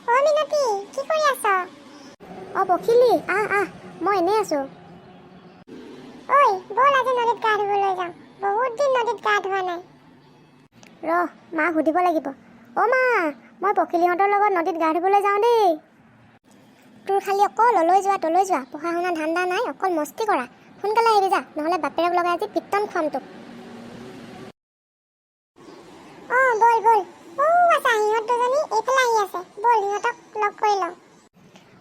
অ মিনতি কি কৰি আছ? অ পখিলি মই এনেই আছো। ঐ বল আজি নদীত গা ধুবলৈ যাওঁ। বহুত দিন নদীত গা ধোৱা নাই। মাক সুধিব লাগিব। অ মা, মই পখিলিহঁতৰ লগত নদীত গা ধুবলৈ যাওঁ দেই। তোৰ খালি অকল অলৈ যোৱা তলৈ যোৱা, পঢ়া শুনা ধান্দা নাই, অকল মস্তি কৰা। সোনকালে আহিবি যা, নহ'লে বাপেৰক লগাই আজি পিটন খুৱাম তোক। বল বল। আছা সিহঁত দুজনী এইফালে আহি আছে। বল সিহঁতক লগ কৰি লওঁ।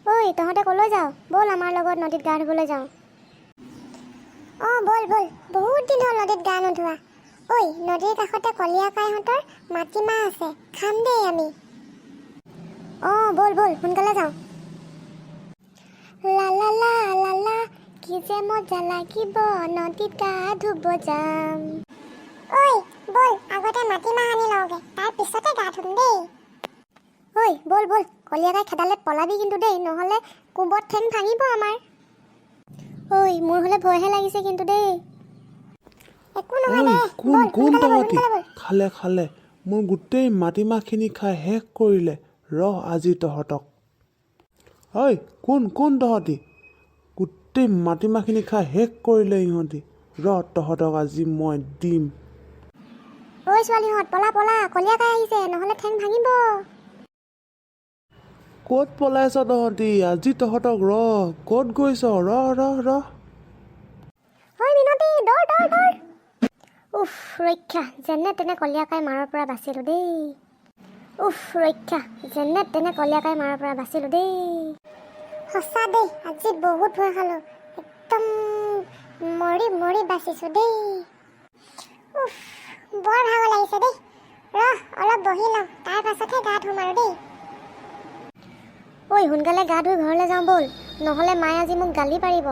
ঐ তহঁতে কলৈ যাওঁ? বল আমাৰ লগত নদীত গা ধুবলৈ যাওঁ। বল বল, বহুত দিন হ'ল নদীত গা নোধোৱা। ঐ নদীৰ কাষতে কলীয়াকাইহঁতৰ মাটিমাহ আছে, খাম দেই আমি। বল বল সোনকালে যাওঁ। লা লা লা লা লা, কি যে মজা লাগিব নদীত গা ধুব যাম। ঐ বল আগতে মাটিমাহ আনি লওঁগে, তাৰ পিছতে গা ধুম দেই। বল বল, কলীয়াকাই খেদালে পলাবি কিন্তু দেই, নহ'লে কোবত ঠেং ভাঙিব আমাৰ। মোৰ হ'লে ভয়হে লাগিছে কিন্তু দেই। একো নহয় দে, কোন তহঁতি? খালে মোৰ গোটেই মাটিমাহখিনি খাই শেষ কৰিলে। আজি তহঁতক। কোন তহঁতি? গোটেই মাটিমাহখিনি খাই শেষ কৰিলে ইহঁতি। তহঁতক আজি মই দিম। ছোৱালীহঁত পলা, কলীয়াকাই আহিছে, নহ'লে ঠেং ভাঙিব। ক'ত পলাইছ তহঁতি? আজি তহঁতক ক'ত গৈছ? মিনতি দৌৰ। ৰক্ষা, যেনে তেনে কলীয়াকাই মাৰৰ পৰা বাচিলোঁ দেই। সঁচা দেই, আজি বহুত ভয় খালোঁ। একদম মৰি বাচিছোঁ দেই। বৰ ভাগৰ লাগিছে দেই। অলপ বহি লওঁ, তাৰ পাছতহে গা ধুম আৰু দেই। সোনকালে গা ধুই ঘৰলৈ যাওঁ ব'ল, নহ'লে মায়ে আজি মোক গালি পাৰিব।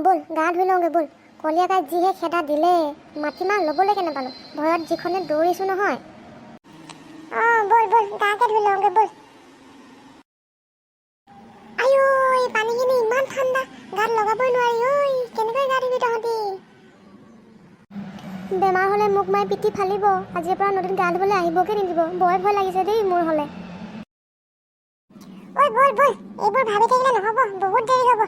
ব'ল গা ধুই লওঁগে ব'ল। কলীয়াকাই যিহে খেদা দিলে, মাটিমাহ ল'বলৈকে নাপালোঁ। ভয়ত যিখনে দৌৰিছোঁ নহয়। বল গাকে ধুই লওঁগে বল। এই পানীখিনি ইমান ঠাণ্ডা, গাত লগাবই নোৱাৰি। কেনেকৈ গা ধুবি তহঁতি? বেমাৰ হ'লে মোক মায়ে পিটি ফালিব। আজিৰ পৰা নদীত গা ধুবলৈ আহিবকে নিদিব। বৰ ভয় লাগিছে দেই মোৰ হ'লে। বল, এইবোৰ ভাবি থাকিলে নহ'ব, বহুত দেৰি হ'ব।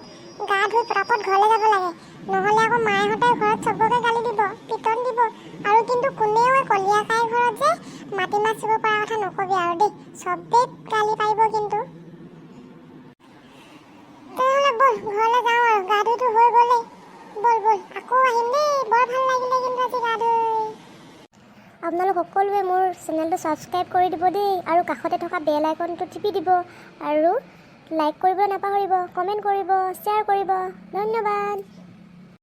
গা ধুই পটাপট ঘৰলৈ যাব লাগে, নহ'লে আকৌ মায়েহঁতে ঘৰত চবকে গালি দিব, পিটন দিব। আৰু কিন্তু কোনেও কলীয়াকাই ঘৰত যে মাটিমাহ চুব পৰা কথা নকবি আৰু দেই, চবেই গালি পাৰিব কিন্তু। তেনেহ'লে বল ঘৰলৈ যাওঁ আৰু, গা ধুইতো হৈ গ'লেই। বল আকৌ আহিম দেই, বৰ ভাল লাগিলে কিন্তু আজি গা ধুই। আপোনালোক সকলোৱে মোৰ চেনেলটো ছাবস্ক্ৰাইব কৰি দিব দেই, আৰু কাষতে থকা বেল আইকনটো টিপি দিব, আৰু লাইক কৰিব নাপাহৰিব, কমেণ্ট কৰিব, শ্বেয়াৰ কৰিব। ধন্যবাদ।